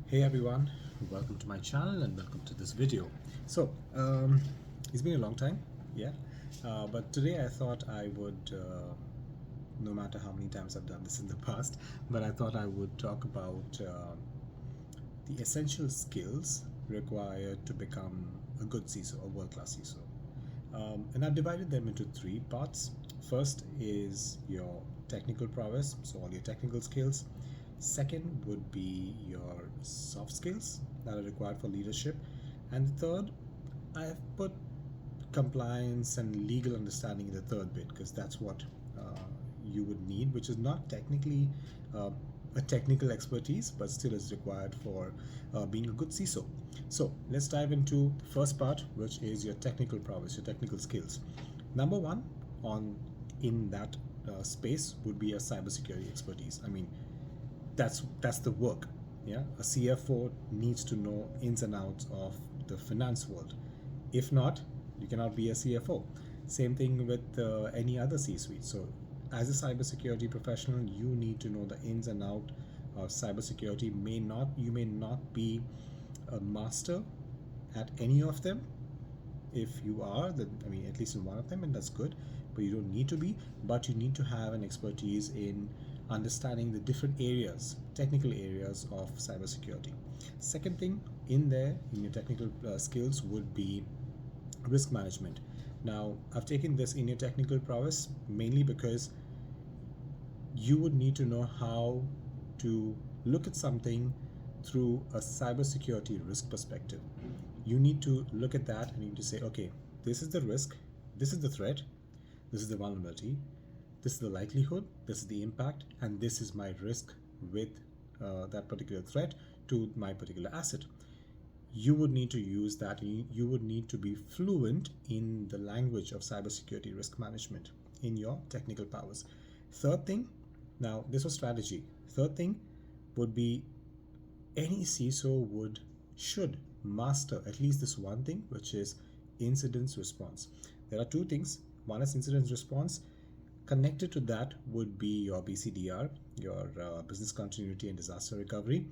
Hey everyone, welcome to my channel and welcome to this video. It's been a long time, yeah, but today I thought I would, no matter how many times I've done this in the past, but I thought I would talk about the essential skills required to become a good CISO, a world-class CISO. And I've divided them into three parts. First is your technical prowess, so all your technical skills. Second would be your soft skills that are required for leadership. And the third, I have put compliance and legal understanding in the third bit because that's what you would need, which is not technically uh, a technical expertise, but still is required for being a good CISO. So let's dive into the first part, which is your technical prowess, your technical skills. Number one on in that space would be a cybersecurity expertise. I mean, that's the work. Yeah, a CFO needs to know ins and outs of the finance world. If not, you cannot be a CFO. Same thing with any other C-suite. So as a cybersecurity professional, you need to know the ins and out of cybersecurity. You may not be a master at any of them. If you are, then I mean, at least in one of them, and that's good, but you don't need to be. But you need to have an expertise in understanding the different areas, technical areas of cybersecurity. Second thing in there in your technical skills would be risk management. Now, I've taken this in your technical prowess mainly because you would need to know how to look at something through a cybersecurity risk perspective. You need to look at that and you need to say, okay, this is the risk, this is the threat, this is the vulnerability, this is the likelihood, this is the impact, and this is my risk with that particular threat to my particular asset. You would need to use that. You would need to be fluent in the language of cybersecurity risk management in your technical powers. Third thing, now this was strategy. Third thing would be any CISO should master at least this one thing, which is incident response. There are two things. One is incident response. Connected to that would be your BCDR, your business continuity and disaster recovery.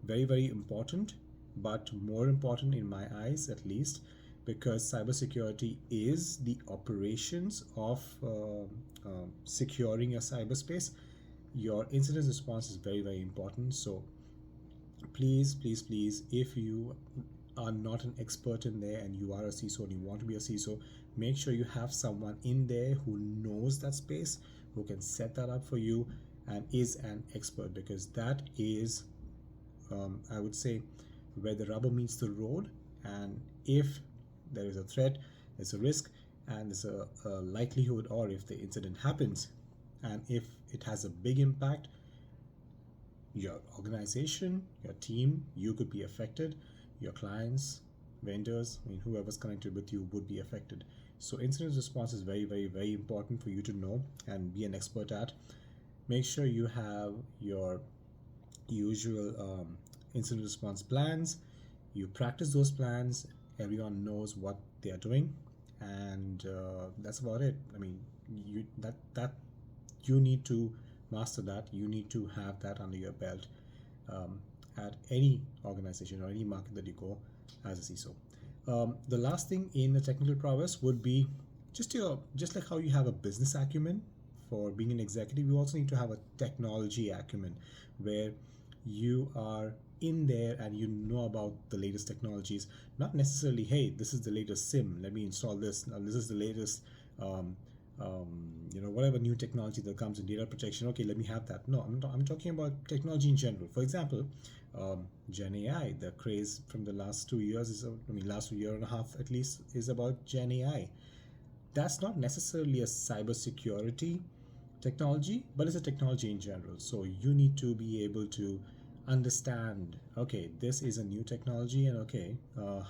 Very, very important, but more important in my eyes at least, because cybersecurity is the operations of securing your cyberspace. Your incident response is very, very important. So please, please, please, if you are not an expert in there and you are a CISO and you want to be a CISO, make sure you have someone in there who knows that space, who can set that up for you and is an expert, because that is, I would say, where the rubber meets the road. And if there is a threat, there's a risk, and there's a likelihood, or if the incident happens and if it has a big impact, your organization, your team, you could be affected, your clients, vendors, I mean, whoever's connected with you would be affected. So incident response is very, very, very important for you to know and be an expert at. Make sure you have your usual incident response plans. You practice those plans. Everyone knows what they are doing, and that's about it. I mean, you need to master that. You need to have that under your belt at any organization or any market that you go as a CISO. The last thing in the technical prowess would be just like how you have a business acumen for being an executive, you also need to have a technology acumen where you are in there and you know about the latest technologies. Not necessarily, hey, this is the latest SIM, let me install this. Now this is the latest whatever new technology that comes in data protection, okay, let me have that. No, I'm talking about technology in general. For example, Gen AI, the craze from the last 2 years last year and a half at least, is about Gen AI. That's not necessarily a cybersecurity technology, but it's a technology in general. So you need to be able to understand, okay, this is a new technology, and okay,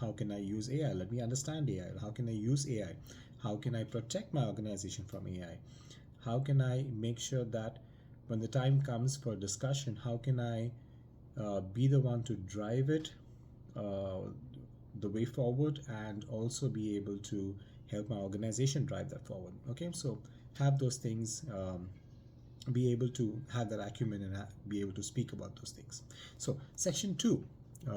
how can I use AI? Let me understand AI. How can I use AI? How can I protect my organization from AI? How can I make sure that when the time comes for discussion, how can I be the one to drive it the way forward, and also be able to help my organization drive that forward? Okay, so have those things, be able to have that acumen and be able to speak about those things. So section 2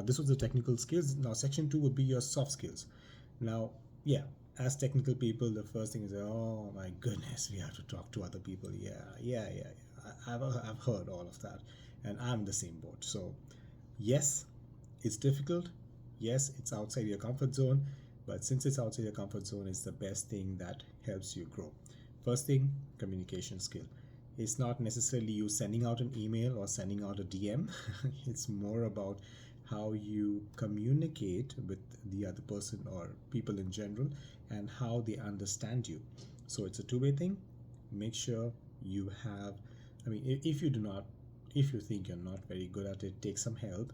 This was the technical skills. Now, section 2 would be your soft skills. Now, yeah, as technical people, the first thing is, oh my goodness, we have to talk to other people. Yeah. I've heard all of that, and I'm the same boat. So, yes, it's difficult. Yes, it's outside your comfort zone, but since it's outside your comfort zone, it's the best thing that helps you grow. First thing, communication skill. It's not necessarily you sending out an email or sending out a DM. It's more about how you communicate with the other person or people in general and how they understand you. So it's a two-way thing. Make sure you have, I mean, if you do not, if you think you're not very good at it, take some help.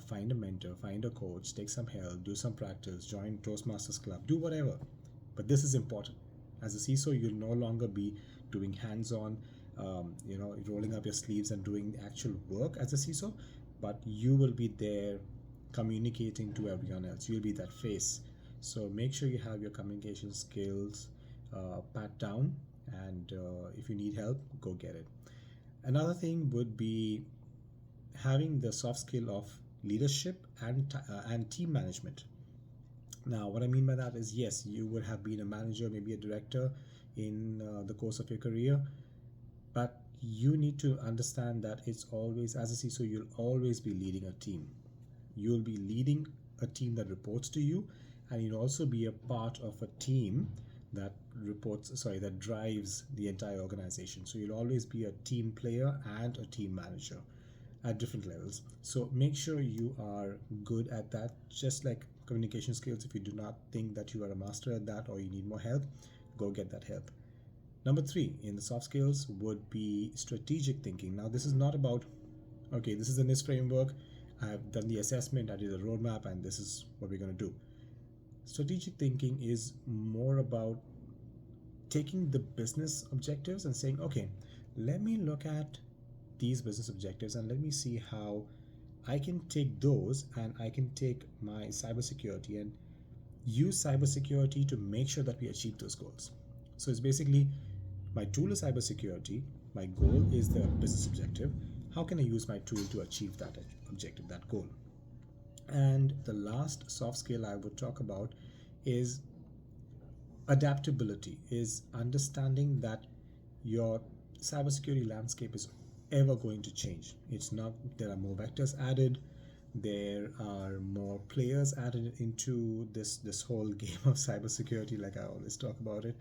Find a mentor, find a coach, take some help, do some practice, join Toastmasters Club, do whatever. But this is important. As a CISO, you'll no longer be doing hands-on, rolling up your sleeves and doing actual work as a CISO, but you will be there communicating to everyone else. You'll be that face. So make sure you have your communication skills pat down, and if you need help, go get it. Another thing would be having the soft skill of leadership and team management. Now, what I mean by that is, yes, you would have been a manager, maybe a director in the course of your career, but you need to understand that it's always, as a CISO, you'll always be leading a team. You'll be leading a team that reports to you, and you'll also be a part of a team that that drives the entire organization. So you'll always be a team player and a team manager at different levels. So make sure you are good at that. Just like communication skills, if you do not think that you are a master at that or you need more help, go get that help. Number 3 in the soft skills would be strategic thinking. Now, this is not about, okay, this is the NIST framework, I have done the assessment, I did a roadmap, and this is what we're going to do. Strategic thinking is more about taking the business objectives and saying, okay, let me look at these business objectives and let me see how I can take those and I can take my cybersecurity and use cybersecurity to make sure that we achieve those goals. So it's basically, my tool is cybersecurity, my goal is the business objective. How can I use my tool to achieve that objective, that goal? And the last soft skill I would talk about is adaptability, is understanding that your cybersecurity landscape is ever going to change. It's not, there are more vectors added, there are more players added into this whole game of cybersecurity, like I always talk about it.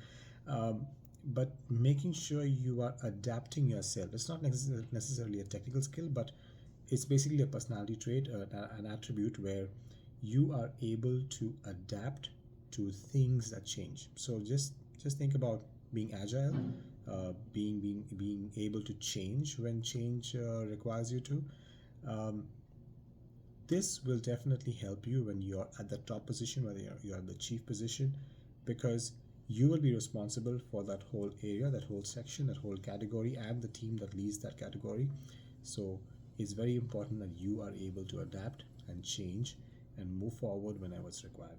But making sure you are adapting yourself. It's not necessarily a technical skill, but it's basically a personality trait, an attribute where you are able to adapt to things that change. So just think about being agile, being able to change when change requires you to. This will definitely help you when you're at the top position, whether you're at the chief position, because you will be responsible for that whole area, that whole section, that whole category, and the team that leads that category. So it's very important that you are able to adapt and change and move forward whenever it's required.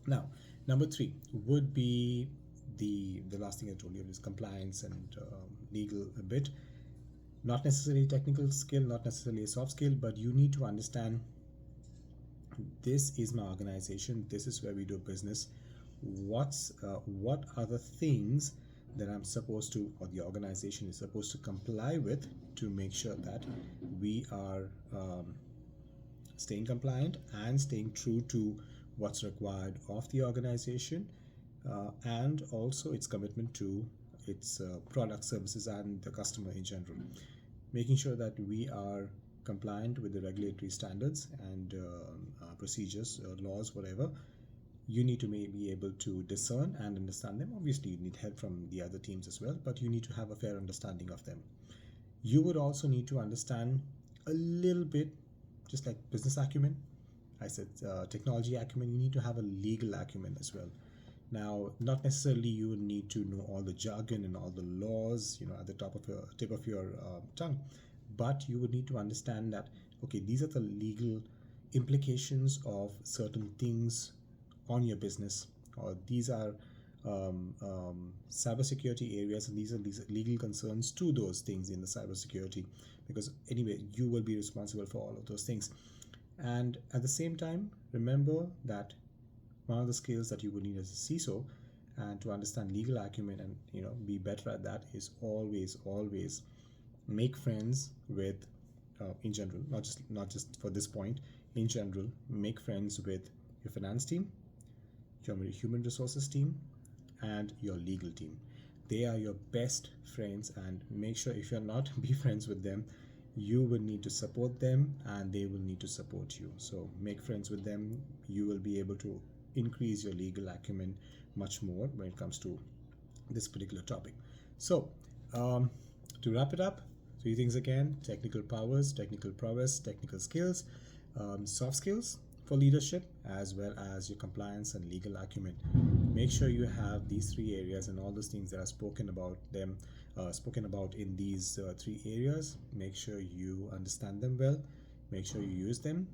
Now, number 3 would be the last thing I told you, is compliance and legal a bit. Not necessarily technical skill, not necessarily a soft skill, but you need to understand, this is my organization, this is where we do business. What are the things that I'm supposed to, or the organization is supposed to comply with, to make sure that we are staying compliant and staying true to what's required of the organization, and also its commitment to its product, services, and the customer in general. Making sure that we are compliant with the regulatory standards and procedures, laws, whatever. You need to be able to discern and understand them. Obviously, you need help from the other teams as well, but you need to have a fair understanding of them. You would also need to understand a little bit, just like business acumen, I said technology acumen, you need to have a legal acumen as well. Now, not necessarily you would need to know all the jargon and all the laws, at the tip of your tongue, but you would need to understand that, okay, these are the legal implications of certain things on your business, or these are cybersecurity areas, and these are these legal concerns to those things in the cybersecurity, because anyway, you will be responsible for all of those things. And at the same time, remember that one of the skills that you would need as a CISO and to understand legal acumen and be better at that is always make friends with in general, not just for this point, in general, make friends with your finance team, your human resources team, and your legal team. They are your best friends, and make sure if you're not be friends with them, you will need to support them and they will need to support you. So make friends with them. You will be able to increase your legal acumen much more when it comes to this particular topic. So to wrap it up, three things again: technical powers, technical prowess, technical skills, soft skills for leadership, as well as your compliance and legal acumen. Make sure you have these three areas and all those things that are spoken about in these three areas. Make sure you understand them well. Make sure you use them.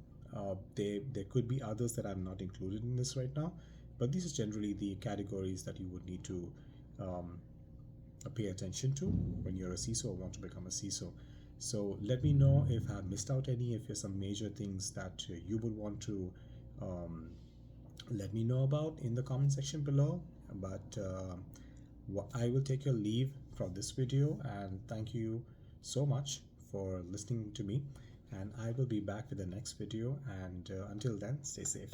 There could be others that I'm not included in this right now, but these are generally the categories that you would need to um, pay attention to when you're a CISO or want to become a CISO. So let me know if I've missed out any, if there's some major things that you would want to um, let me know about in the comment section below. But I will take your leave from this video, and thank you so much for listening to me, and I will be back with the next video, and until then, stay safe.